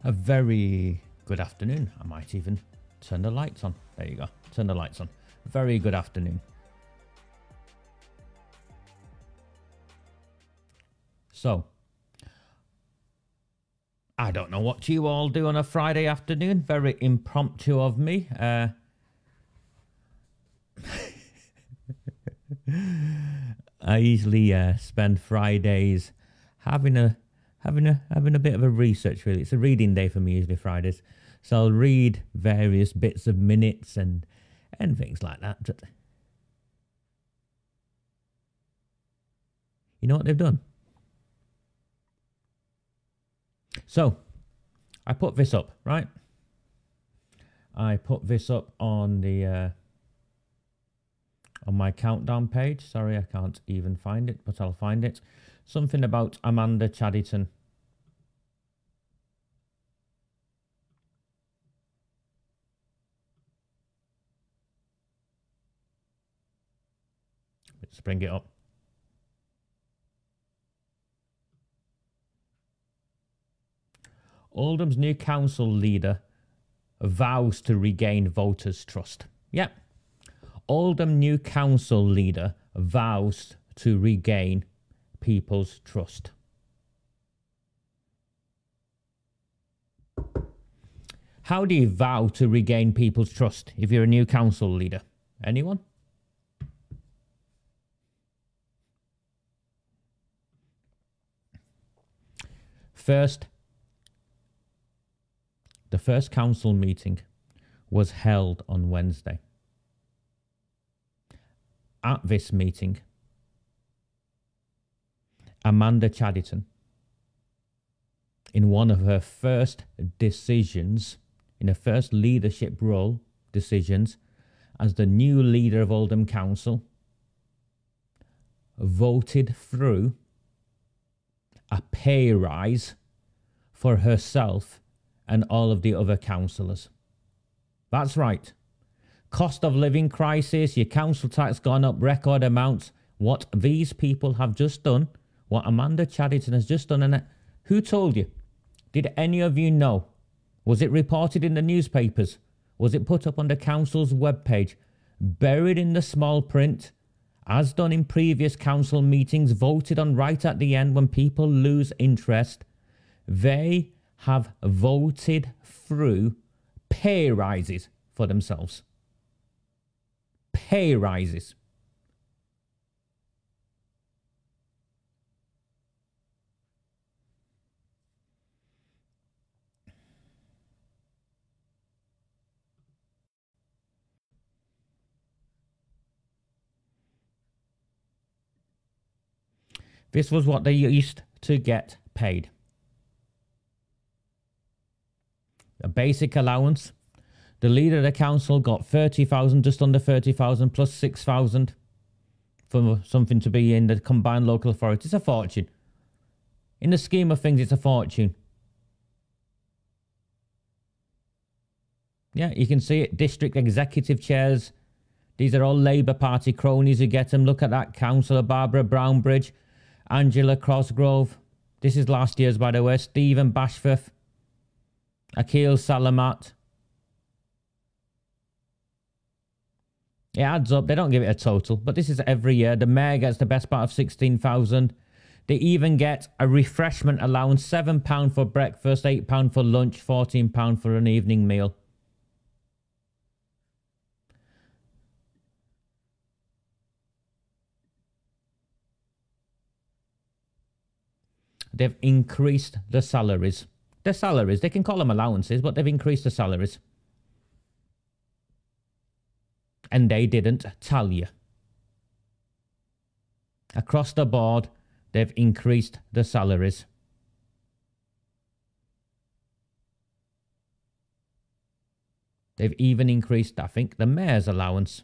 A very good afternoon. I might even turn the lights on. There you go. Turn the lights on. Very good afternoon. So, I don't know what you all do on a Friday afternoon. Very impromptu of me. I usually spend Fridays having a bit of a research, really. It's a reading day for me usually Fridays, so I'll read various bits of minutes and things like that. You know what they've done? So I put this up, right? I put this up on the on my countdown page. Sorry, I can't even find it, but I'll find it. Something about AMANDA CHADDERTON. Let's bring it up. Oldham's new council leader vows to regain voters' trust. Yep. Oldham new council leader vows to regain people's trust. How do you vow to regain people's trust if you're a new council leader? Anyone? First, the first council meeting was held on Wednesday. At this meeting, AMANDA CHADDERTON, in one of her first decisions, in her first leadership role decisions as the new leader of Oldham Council, voted through a pay rise for herself and all of the other councillors. That's right. Cost of living crisis, your council tax gone up record amounts. What these people have just done, what AMANDA CHADDERTON has just done, and who told you? Did any of you know? Was it reported in the newspapers? Was it put up on the council's webpage? Buried in the small print, as done in previous council meetings, voted on right at the end when people lose interest. They have voted through pay rises for themselves. Pay rises. This was what they used to get paid. A basic allowance. The leader of the council got 30,000, just under 30,000, plus 6,000 for something to be in the combined local authority. It's a fortune. In the scheme of things, it's a fortune. Yeah, you can see it. District executive chairs. These are all Labour Party cronies who get them. Look at that. Councillor Barbara Brownbridge, Angela Crossgrove. This is last year's, by the way. Stephen Bashforth, Akil Salamat. It adds up. They don't give it a total, but this is every year. The mayor gets the best part of 16,000. They even get a refreshment allowance, £7 for breakfast, £8 for lunch, £14 for an evening meal. They've increased the salaries. Their salaries, they can call them allowances, but they've increased the salaries. And they didn't tell you. Across the board, they've increased the salaries. They've even increased, I think, the mayor's allowance.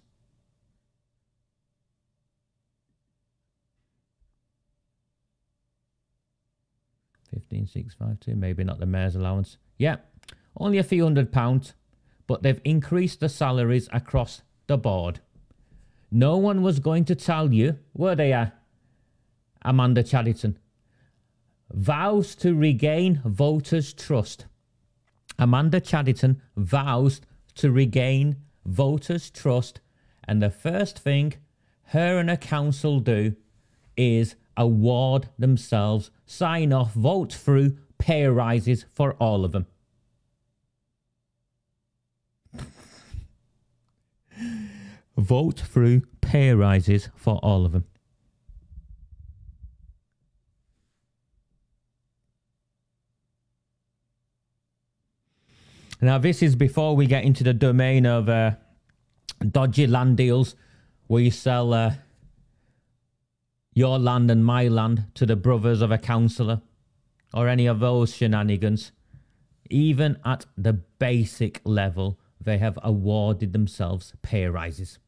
£15,652, maybe not the mayor's allowance. Yeah, only a few £100, but they've increased the salaries across the board. No one was going to tell you, were they, AMANDA CHADDERTON? Vows to regain voters' trust. Amanda Chadderton vows to regain voters' trust, and the first thing her and her council do is award themselves, sign off, vote through pay rises for all of them. Vote through pay rises for all of them. Now, this is before we get into the domain of dodgy land deals where you sell your land and my land to the brothers of a councillor or any of those shenanigans. Even at the basic level, they have awarded themselves pay rises.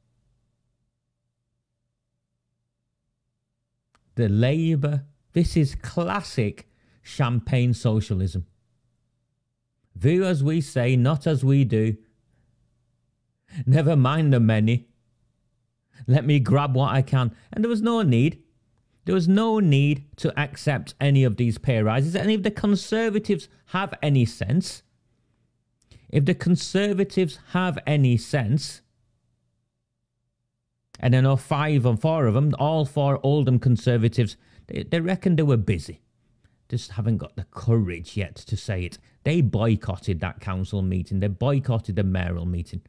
The Labour, this is classic champagne socialism. Do as we say, not as we do. Never mind the many. Let me grab what I can. And there was no need. There was no need to accept any of these pay rises. And if the Conservatives have any sense, and I know 5 or 4 of them, all 4 Oldham Conservatives, they reckon they were busy. Just haven't got the courage yet to say it. They boycotted that council meeting. They boycotted the mayoral meeting.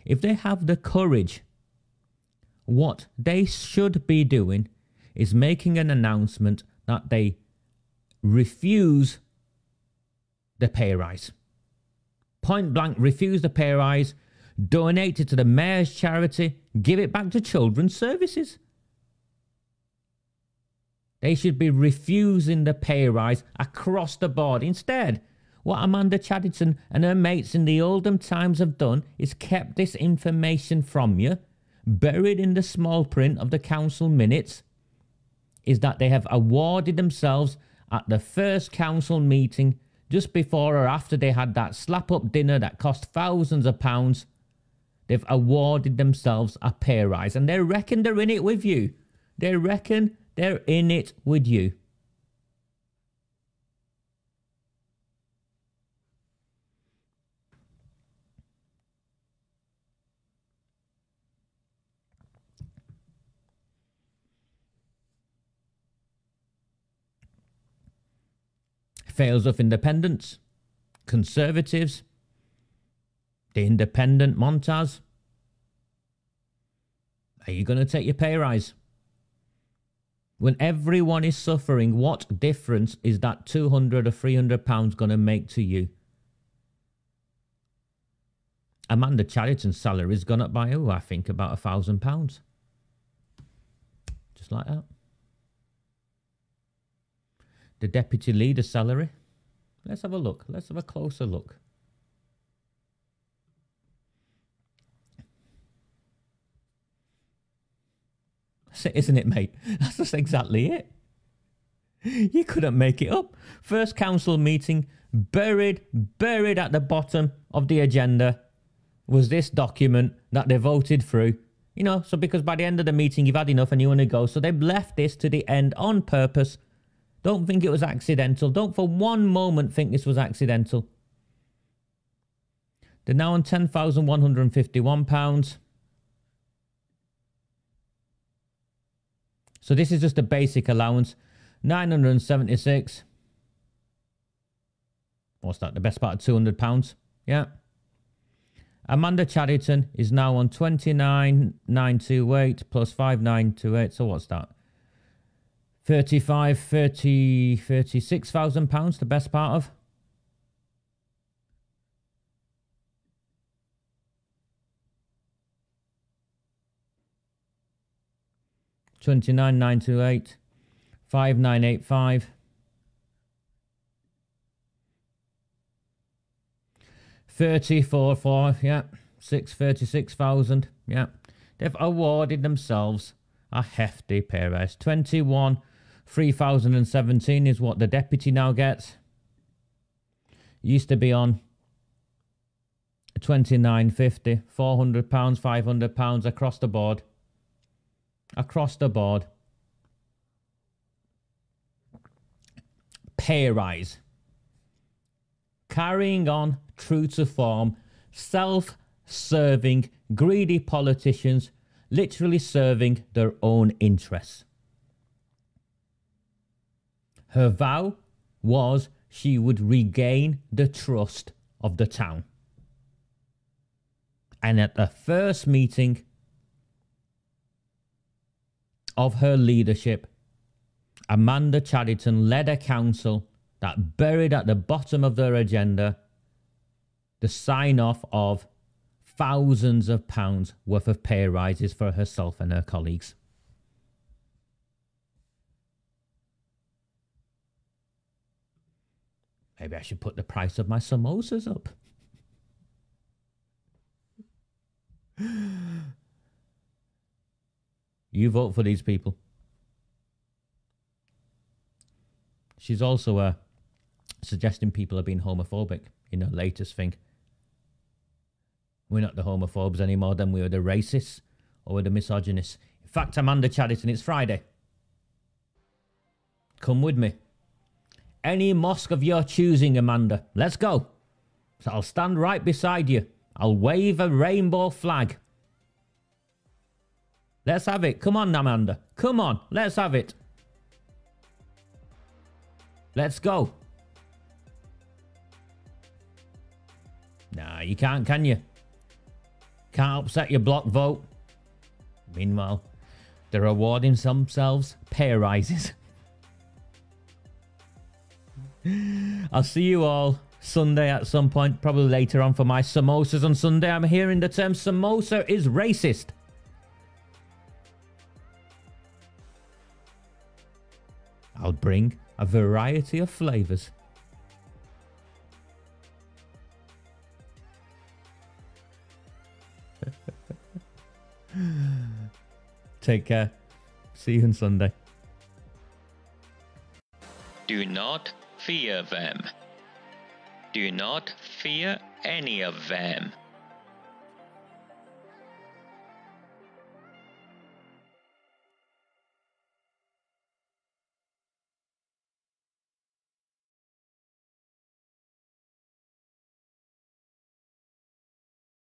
If they have the courage, what they should be doing is making an announcement that they refuse the pay rise. Point blank, refuse the pay rise, donate it to the mayor's charity, give it back to children's services. They should be refusing the pay rise across the board. Instead, what Amanda Chadderton and her mates in the Oldham Times have done is kept this information from you, buried in the small print of the council minutes, is that they have awarded themselves at the first council meeting just before or after they had that slap-up dinner that cost thousands of pounds. They've awarded themselves a pay rise, and they reckon they're in it with you. They reckon they're in it with you. Fails of independence. Conservatives. The independent Montaz. Are you going to take your pay rise? When everyone is suffering, what difference is that £200 or £300 going to make to you? Amanda Chadderton's salary has gone up by, I think about £1,000. Just like that. The deputy leader's salary. Let's have a look. Let's have a closer look. That's it, isn't it, mate? That's just exactly it. You couldn't make it up. First council meeting, buried at the bottom of the agenda was this document that they voted through. You know, so because by the end of the meeting you've had enough and you want to go. So they've left this to the end on purpose. Don't think it was accidental. Don't for one moment think this was accidental. They're now on £10,151. So this is just a basic allowance. 976. What's that? The best part of £200. Yeah. Amanda Chadderton is now on 29,928 plus 5,928. So what's that? 36,000 pounds, the best part of. £29,928, 5,985, 34,400, yeah, 36,000, yeah. They've awarded themselves a hefty pay rise. 3,017 is what the deputy now gets. Used to be on 29.50, £400, £500 across the board. Across the board. Pay rise. carrying on true to form, self-serving, greedy politicians literally serving their own interests. Her vow was she would regain the trust of the town. And at the first meeting of her leadership, Amanda Chaddерton led a council that buried at the bottom of their agenda the sign-off of thousands of pounds worth of pay rises for herself and her colleagues. Maybe I should put the price of my samosas up. You vote for these people. She's also suggesting people are being homophobic in her latest thing. We're not the homophobes anymore than we were the racists or we're the misogynists. In fact, Amanda Chaddерton, it's Friday. Come with me. Any mosque of your choosing, Amanda. Let's go. So I'll stand right beside you. I'll wave a rainbow flag. Let's have it. Come on, Amanda. Come on. Let's have it. Let's go. Nah, you can't, can you? Can't upset your block vote. Meanwhile, they're awarding themselves pay rises. I'll see you all Sunday at some point, probably later on for my samosas on Sunday. I'm hearing the term samosa is racist. I'll bring a variety of flavours. Take care. See you on Sunday. Do not fear them. Do not fear any of them.